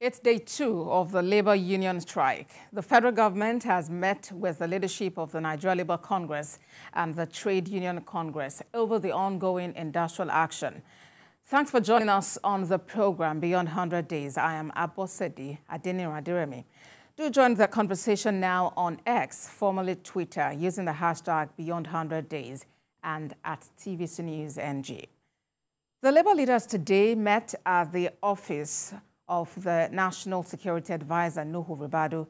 It's day 2 of the labor union strike. The federal government has met with the leadership of the Nigeria Labour Congress and the Trade Union Congress over the ongoing industrial action. Thanks for joining us on the program Beyond 100 Days. I am adviserNuhu. Do join the conversation now on X, formerly Twitter, using the hashtag Beyond 100 Days and at TVC News NG. The Labour leaders today met at the office of the National Security Advisor Nuhu Ribadu,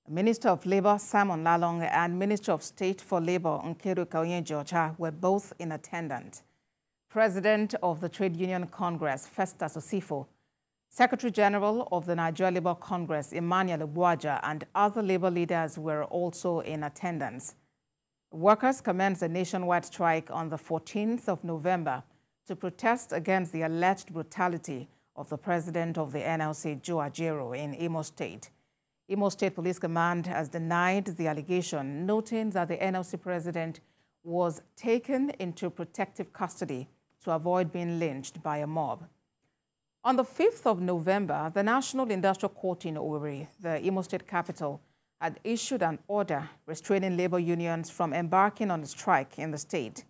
Minister of Labour Simon Lalong and Minister of State for LabourCongress were both in attendance. President of the Trade Union CongressFestus Osifo, Secretary General of the Nigeria Labour Congress Emmanuel Ugboaja and other Labour leaders were also in attendance. Workers commenced a nationwide strike on the 14th of November to protest against the alleged brutality of the president of the NLC Joe Ajaero in Imo State. Imo State Police Command has denied the allegation, noting that the NLC president was taken into protective custody to avoid being lynched by a mob. On the 5th of November, the National Industrial Court in Owerri, the Imo State capital, had issued an order restraining labor unions from embarking on a strike in the state.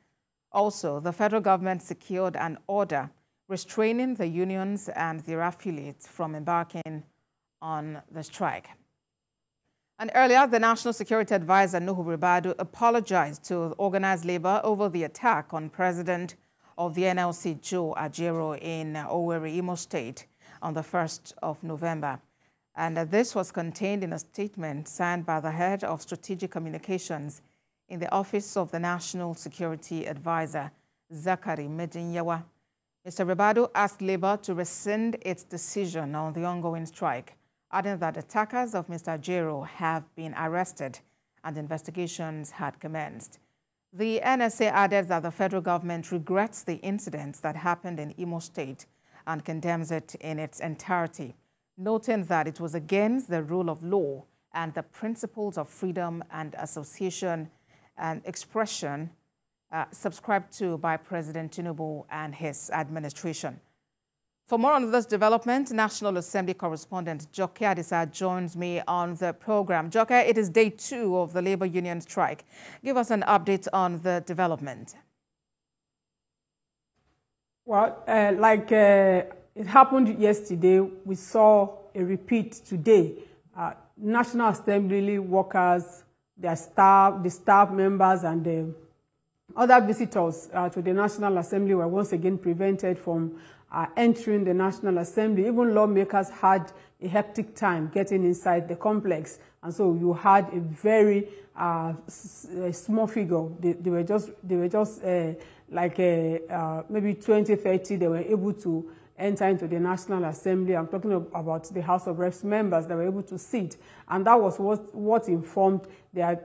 Also, the federal government secured an order restraining the unions and their affiliates from embarking on the strike. And earlier, the National Security Advisor Nuhu Ribadu apologized to organized labor over the attack on President of the NLC Joe Ajaero in Owerri, Imo State on the 1st of November. And this was contained in a statement signed by the head of strategic communications in the office of the National Security Advisor, Zakari Medinyawa. Mr. Ribadu asked Labour to rescind its decision on the ongoing strike, adding that attackers of Mr. Ajaero have been arrested and investigations had commenced. The NSA added that the federal government regrets the incidents that happened in Imo State and condemns it in its entirety, noting that it was against the rule of law and the principles of freedom and association and expression subscribed to by President Tinubu and his administration. For more on this development, National Assembly correspondent Joke Adisa joins me on the program. Joke, it is day 2 of the labor union strike. Give us an update on the development. Well, it happened yesterday, we saw a repeat today. National Assembly workers, their staff, the staff members and the other visitors to the National Assembly were once again prevented from entering the National Assembly. Even lawmakers had a hectic time getting inside the complex. And so you had a very small figure. They were just maybe 20, 30, they were able to enter into the National Assembly. I'm talking about the House of Reps members that were able to sit. And that was what informed their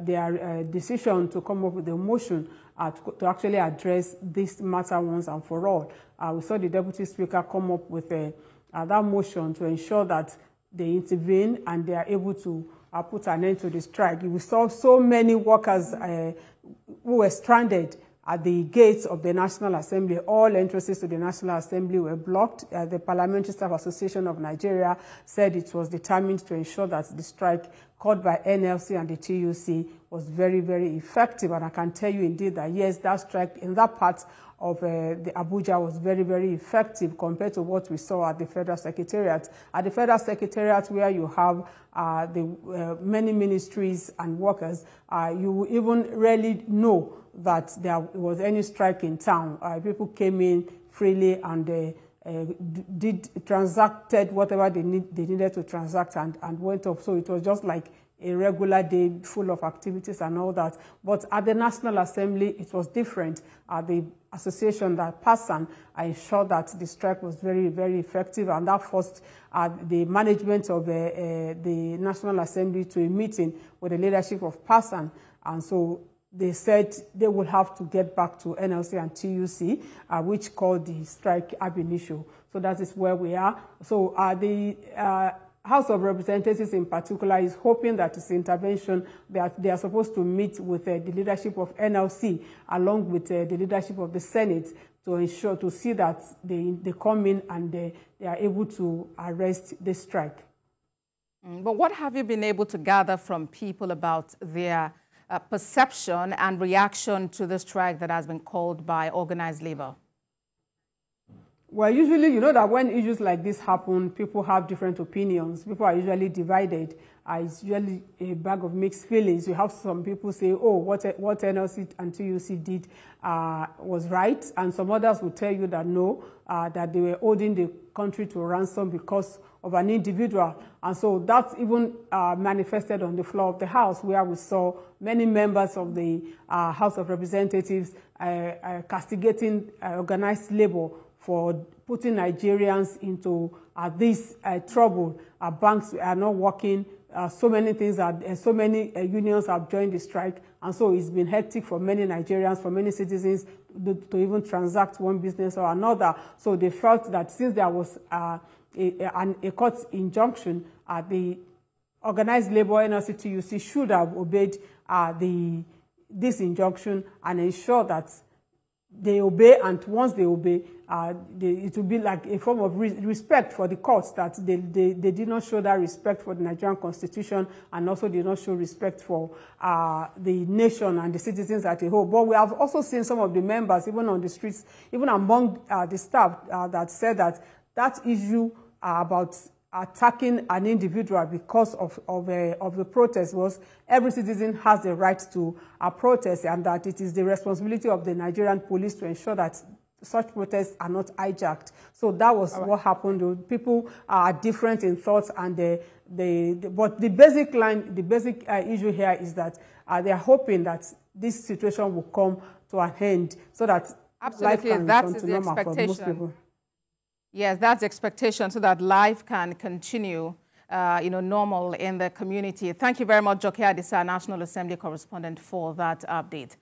decision to come up with a motion to actually address this matter once and for all. We saw the Deputy Speaker come up with that motion to ensure that they intervene and they are able to put an end to the strike. We saw so many workers who were stranded at the gates of the National Assembly. All entrances to the National Assembly were blocked. The Parliamentary Staff Association of Nigeria said it was determined to ensure that the strike called by NLC and the TUC was very, very effective. And I can tell you indeed that, yes, that strike in that part of the Abuja was very, very effective compared to what we saw at the Federal Secretariat. At the Federal Secretariat, where you have many ministries and workers, you even rarely know that there was any strike in town. People came in freely and transacted whatever they needed to transact and went off. So it was just like a regular day full of activities and all that. But at the National Assembly, it was different. The association that PASAN ensured that the strike was very, very effective, and that forced the management of the National Assembly to a meeting with the leadership of PASAN. And so they said they will have to get back to NLC and TUC, which called the strike ab initio. So that is where we are. So the House of Representatives in particular is hoping that its intervention, that they are supposed to meet with the leadership of NLC along with the leadership of the Senate to ensure, to see that they come in and they are able to arrest the strike. But what have you been able to gather from people about their perception and reaction to the strike that has been called by organized labor? Well, usually, you know that when issues like this happen, people have different opinions. People are usually divided. It's usually a bag of mixed feelings. You have some people say, oh, what NLC and TUC did was right. And some others will tell you that no, that they were holding the country to ransom because of an individual. And so that's even manifested on the floor of the House, where we saw many members of the House of Representatives castigating organized labor for putting Nigerians into this trouble. Banks are not working. So many things, so many unions have joined the strike. And so it's been hectic for many Nigerians, for many citizens to even transact one business or another. So they felt that since there was a court injunction, the organized labor NLC TUC should have obeyed this injunction and ensure that they obey, and once they obey, it will be like a form of respect for the courts, that they did not show that respect for the Nigerian Constitution, and also did not show respect for the nation and the citizens as a whole. But we have also seen some of the members, even on the streets, even among the staff, that said that that issue about attacking an individual because of the protest was every citizen has the right to protest, and that it is the responsibility of the Nigerian police to ensure that such protests are not hijacked. So that was what happened. People are different in thoughts, and but the basic line, the basic issue here is that they are hoping that this situation will come to an end, so that life can return to normal for most people. Yes, that's the expectation, so that life can continue, normal in the community. Thank you very much, Joke Adisa, National Assembly correspondent, for that update.